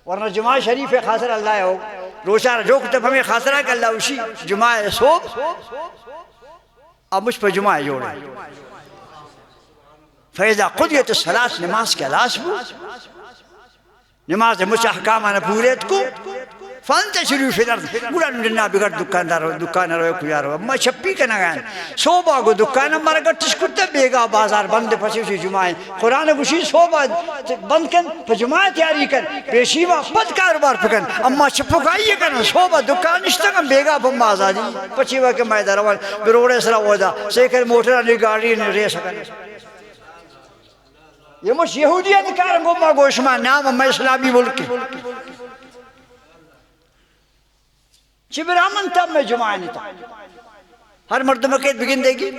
ورنہ جمعہ شریف خاطر اللہ ہو روچہ جو کتب ہمیں خاطرہ کہ اللہ اسی جمعہ صوب اب مجھ پر جمعہ جوڑے فیضا قدیت الصلاة نماز کے علاس بو نماز مجھ احکامانا پوریت کو فانتشروا فی الارض گوڑا نڈنا بگر دکان روئے کجا روئے اما چھپی کنا گئن صوبہ کو دکان ہمارا گر تشکرتا بیگا بازار بند پسی اسی جمعہ قرآن گوشی صوبہ بند کن پا جمعہ تیاری کن پیشیوہ پد کاروبار پکن اما چھپکائیے کن صوبہ دکان نشتا کن بیگا بم آزادی پچیوہ کے مائدہ روان بروڑے سرا ہودا سیکر موٹر نے گاڑی نے ریس کن یہ مجھ یہودیہ نکارن گو ما گوشما نام اما اسلامی ملک چبرامن تب میں جمعہ نہیں تھا ہر مرد مکیت بگن دے گی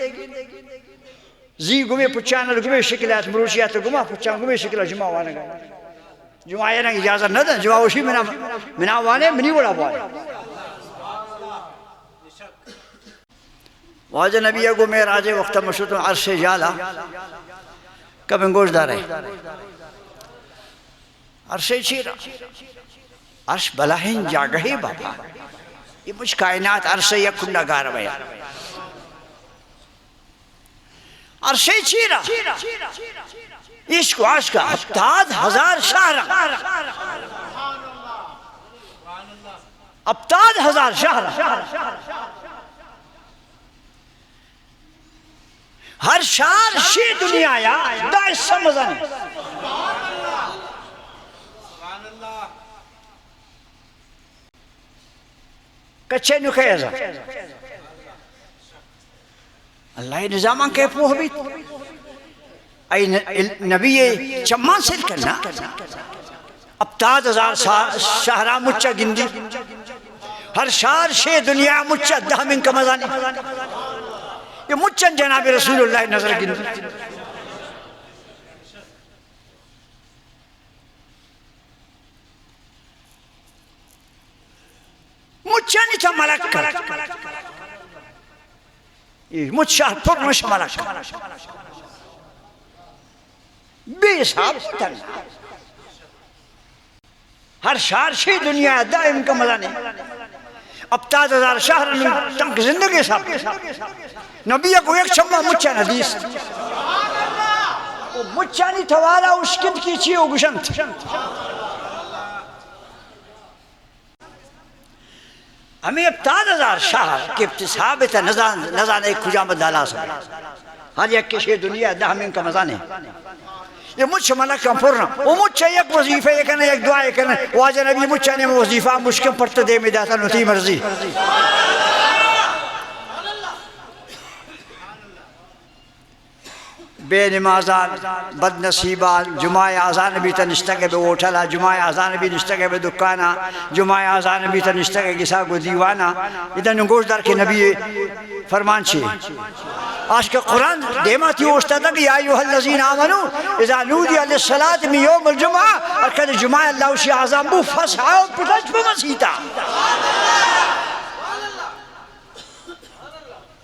زی گمے پچانا گمے شکلات مروشیات گمہ پچانا گمے شکلات جمعہ وانا گا جمعہ یہ نا اجازت نہ دیں جمعہ اسی منا وانے منی بڑا وانے واجہ نبی اگو میں راجے وقت مشروط عرش جالا کب انگوش دار ہے عرش چیرا عرش بلاہین جاگہی بابا یہ مجھ کائنات عرصہ یک کنڈا گار بیا عرصہ چیرا عشق و عشق 70,000 شہرہ 70,000 شہرہ ہر شہر شی دنیا یا دا اس سمزن کچھے نکھیزا اللہ نظامان کے پوہ بھی ای نبی چمان سل کرنا 70,000 شہرہ مچہ گندی ہر شہر شے دنیا مچہ دہ من کا مزانی یہ مچن جناب رسول اللہ نظر گندی مچانی تھا ملک کر مجھ شاہ پر مش ملک بے صاحب تن ہر شہر شی دنیا دائم کا مزہ نہیں 70,000 شہر تنک زندگی صاحب نبی کو ایک شمع مچان حدیث مچانی تھوالا اشکت کی چیو گشنت ہمیں 70,000 شہر کے ابتصاب تا نظان ایک کجامت ڈالا سکتا ہر یک کشی دنیا دہ من کا مزانے یہ مجھ ملک کم پرنا وہ مجھ ایک وظیفہ یہ کہنا ایک دعا یہ کہنا واجہ نبی مجھ چاہنے میں وظیفہ مشکم پرت دے میں داتا نتی مرضی بے نمازان بد نصیبان جمعہ آزان بھی تا نشتگے بے اوٹھلا جمعہ آزان بھی نشتگے بے دکانا جمعہ آزان بھی تا نشتگے گسا کو دیوانا ادھا نگوش دار کے نبی فرمان چھے آج کا قرآن دیماتی ہوشتا تھا کہ یا ایوہ الذین آمنو اذا نودی علیہ الصلاة من یوم الجمعہ اور کہتے جمعہ اللہ اسی آزان بو فسعاو پتج پہ مسیتا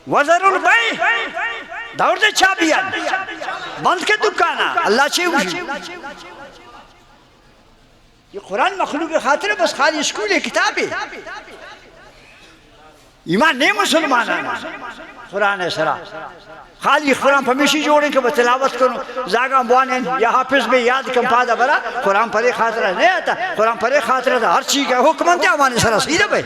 وزر البیع دور دے چابیان بند کے دکانا اللہ چھے ہوشی یہ قرآن مخلوق خاطر ہے بس خالی اسکول کتاب ہے ایمان نہیں مسلمان آنا قرآن سرا خالی قرآن پمیشی جوڑیں کہ بتلاوت کروں زاگاں بوانیں یا حافظ میں یاد کم پادا برا قرآن پر ایک خاطرہ نہیں آتا قرآن پر ایک خاطرہ تھا ہر چیز کا حکم انتے آمان سرا سیدھا بھائی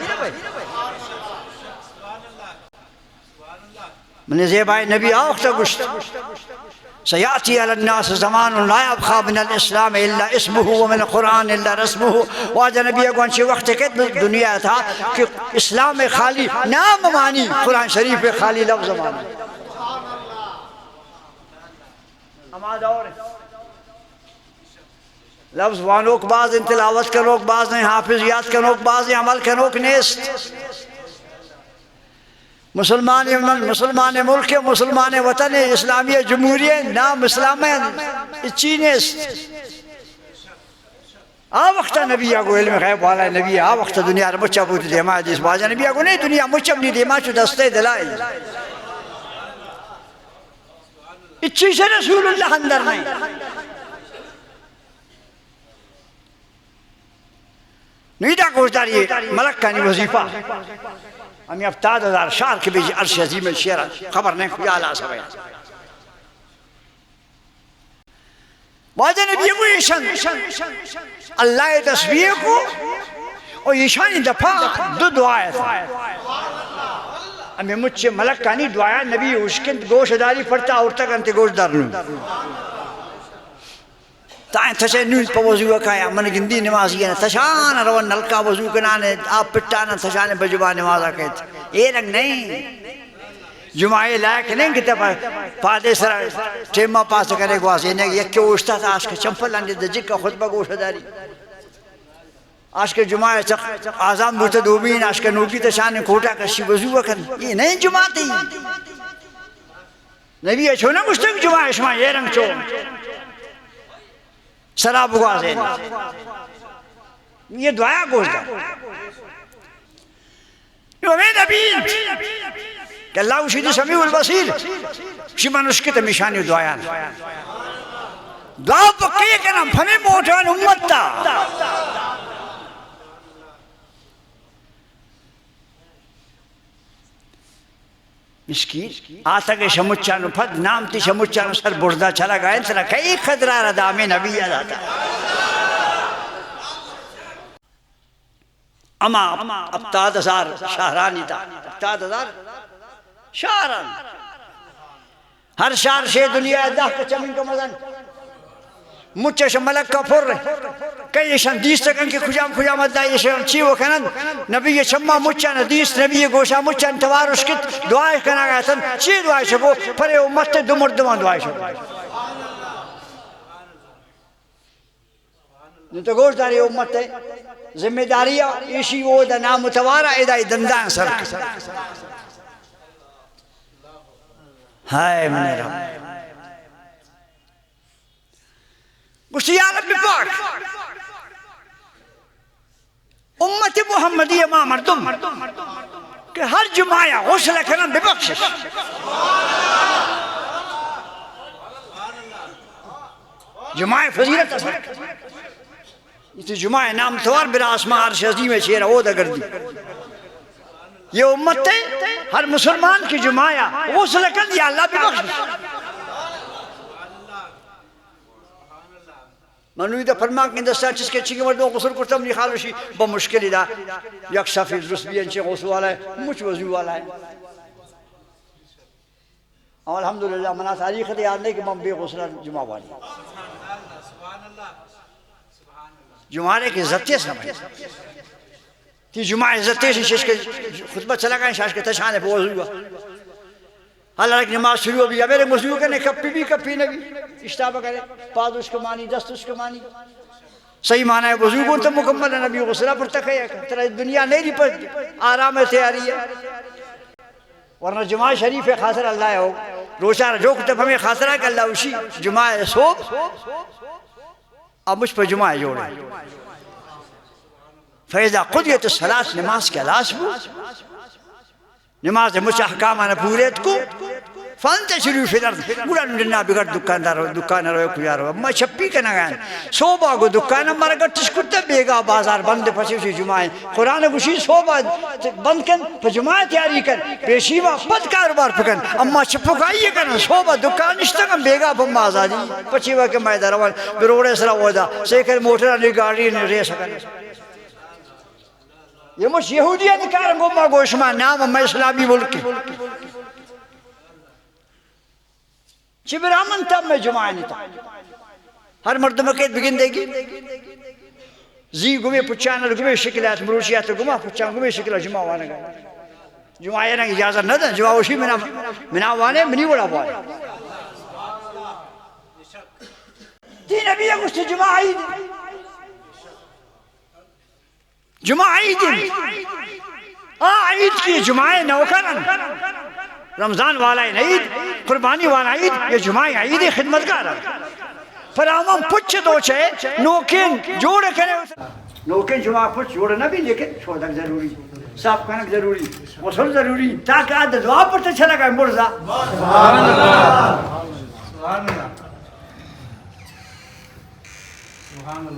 من زیبائی نبی آختا گشت سیاتی علی الناس زمان لا یبخا من الاسلام الا اسمه ومن القرآن الا رسمه واجہ نبی اگوان چی وقت کت دنیا تھا کہ اسلام خالی نام مانی قرآن شریف خالی لفظ مانی ہما دور لفظ وانوک باز انتلاوت کنوک باز نہیں حافظیات کنوک باز عمل کنوک نیست مسلمان ملک مسلمان وطن اسلامی جمہوریہ نام اسلامی چینیست وقتا نبی آگو علم غیب والا نبی وقتا دنیا را مچا بوت دیما جس باجا نبی آگو نہیں دنیا مچا بنی دیما چو دستے دلائی اچھی سے رسول اللہ اندر نہیں نیدہ گوشداری ملک کا نہیں وظیفہ ہمیں 70,000 شعر کے بیچ عرش عظیم شعر خبر نہیں خیال آ سویا واجہ نبی کو ایشان اللہ تصویر کو اور ایشانی دفعہ دو دعائیں تھا ہمیں مجھ سے ملک کا نہیں دعایا نبی اشکند گوشداری پڑتا اور تک انتے گوشدار نو تائیں تشے نیوز پا وضوع کھایا من گندی نمازی ہے تشان روان نلکا وضوع کنانے آپ پٹانا تشانے بجبا نمازہ کہتے اے رنگ نہیں جمعہ لائق نہیں کہ تب پادے سر ٹیمہ پاس کرے گواز انہیں یک کے اوشتا تھا آج کے چمپل آنے دجک کا خطبہ گوشداری آج کے جمعہ آزام بوتا دوبین آج کے نوکی تشانے کھوٹا کشی وضوع کن یہ نہیں جمعہ تھی نبی چھونا مشتق جمعہ شما یہ رنگ چھو سراب گوازین یہ دعایا گوشتا یہ امید ابید کہ اللہ اشید سمیع البصیر شما نشکت میشانی دعایان دعا پکی کنم ہمیں موٹان امت تا مسکین آتا کہ شمچانو پھد نامتی شمچانو سر بردہ چلا گئے انتنا کئی خدرہ ردام نبی آتا اما 70,000 شہرانی تا 70,000 شہران ہر شہر شے دنیا دہ کا چمین کا مزن مچہ شا ملک کا پھر رہے کئی شان دیس تکن کے خجام ادائی شان چیو کنن نبی شما مچہ ندیس نبی گوشا مچہ انتوار اشکت دعائی کنا گیا تن چی دعائی شکو پھر امت دو مردمان دعائی شکو نتو گوش داری امت ذمہ داری ایشی وہ دا نامتوارا ادائی دندان سر ہائے من رب گوشتی یا رب پاک امت محمدی ما مردم کہ ہر جمعہ غسل کرن ببخشش جمعہ فضیلت اثر یہ جمعہ نام توار برا اسماء عرش عظیم شیر عودہ کردی یہ امت ہے ہر مسلمان کی جمعہ غسل کرن یا اللہ ببخشش منوی دا فرماک میں دستا چس کے چنگی مردوں غسل کرتا منی خالوشی بمشکلی دا یک صفی رسبی انچے غسل والا ہے مچ وضو والا ہے الحمدللہ منا تاریخ دے یاد نہیں کہ من بے غسل جمعہ والی جمعہ کی عزتیں سمجھ تی جمعہ عزتیں سے شش کے خطبہ چلا گئے شاش کے تشانے پہ وضو ہوا اللہ رکھ نماز شروع ہو بھی میرے وضو کرنے کپی بھی کپی نبی اشتابہ کرے پاد اس کو مانی دست اس کو مانی صحیح معنی ہے وضو کون تو مکمل ہے نبی غسلہ پر تکھے ترہ دنیا نہیں پر آرام تیاری ہے ورنہ جمعہ شریف خاطر اللہ ہو روچہ جو کتب ہمیں خاطر ہے کہ اللہ اسی جمعہ صوب اب مجھ پر جمعہ جوڑے فیضا قدیت الصلاة نماز کے علاش بو نماز مجھ احکامانا پوریت کو فانتشروا فی الارض گوڑا نڈنا بگر دکان روئے کجا رو اما چھپی کنا گئن صوبہ کو دکان ہمارا گر تشکرتا بیگا بازار بند پسی اسی جمعہ قرآن گوشی صوبہ بند کن پا جمعہ تیاری کن پیشیوہ پد کاروبار پکن اما چھپکائیے کن صوبہ دکان نشتا کن بیگا بم آزادی پچیوہ کے مائدہ روان بروڑے سرا ہودا سیکر موٹر نے گاڑی نے ریس کن یہ مجھ یہودیت کارن گمہ گوشما نام اما اسلامی ملکی چبرامن تب میں جمعہ نہیں تھا ہر مرد مکیت بگن دے گی زی گمے پچانا گمے شکلات مروشیات گمہ پچان گمے شکلات جمعہ وانا گا جمعہ یہ نہ اجازت نہ دیں جمعہ وشی منا وانے منی وڑا وانے تین نبی اگست جمعہ عید جمعہ عید عید کی جمعہ نوکرن رمضان والا عید قربانی والا عید یہ جمعہ عید خدمت کا رہا پر آمان پچھ دو چھے نوکین جوڑ کرے نوکین جمعہ پچھ جوڑنا بھی لیکن چھوڑک ضروری صاف کنک ضروری غسل ضروری تاکہ آدھ دعا پڑھتے چلا گئے مرزا سبحان اللہ سبحان اللہ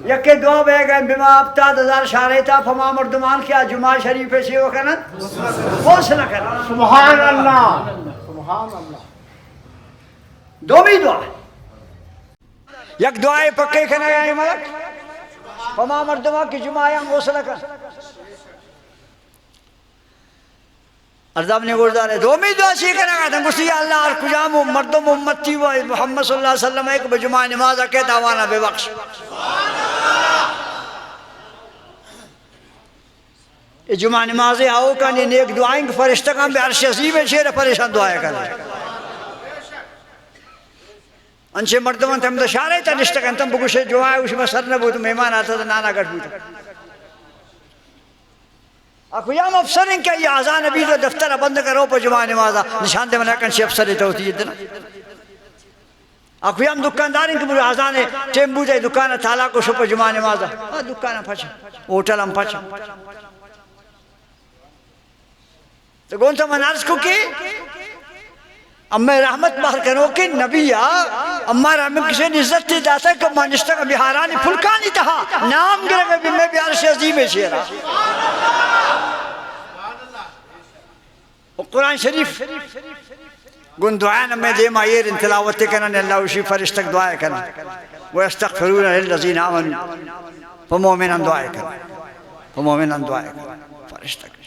یکی دعا بے گئے بما ابتاد ہزار شارعتا فما مردمان کیا جمعہ شریف سے وہ کنن حوصلہ کرن سبحان اللہ سبحان اللہ دومی دعا یک دعائے پکے کھنے گئے ملک فما مردمان کی جمعہ آیا حوصلہ کرن ارزاب نے گردار ہے دومی دعا سی کرنے گا تھا گسی اللہ اور کجام مردم امتی و محمد صلی اللہ علیہ وسلم ایک بجمع نمازہ کے دعوانا بے بخش یہ جمعہ نمازیں آؤ کانی نیک دعائیں کہ فرشتہ کام بے عرش عظیم شیر پریشان دعائیں کرنے انچے مردمان تم دشارے تا نشتہ کن تم بگوشے جو آئے اسی میں سر نبو تو مہمان آتا تھا نانا گھٹ بوتا اکویام افسر ہیں کہ یہ آزان نبی جو دفتر بند کرو پا جمعہ نمازہ نشان دے منہ کنشی افسر لیتا ہوتی ہے دنا اکویام دکاندار ہیں کہ مجھے آزان چیمبو جائے دکانہ تالا کو شو پا جمعہ نمازہ دکانہ پچھا ہوتل ہم پچھا تو کون سا من عرض کو کی امی رحمت باہر کرو کہ نبی اما رحمت کسی نے عزت تی داتا ہے کہ مانشتہ کا بہارانی پھلکانی تہا نام گرے گا بھی میں بیارش عظیم شیرہ قرآن شریف گن دعائیں میں دیم آئیر انتلاوت کرنے اللہ وشی فرشتک دعائیں کرنے وَيَسْتَغْفِرُونَ لِلَّذِينَ آمَنُوا فَمُؤْمِنًا دعائیں کرنے فَمُؤْمِنًا دعائیں کرنے فرشتک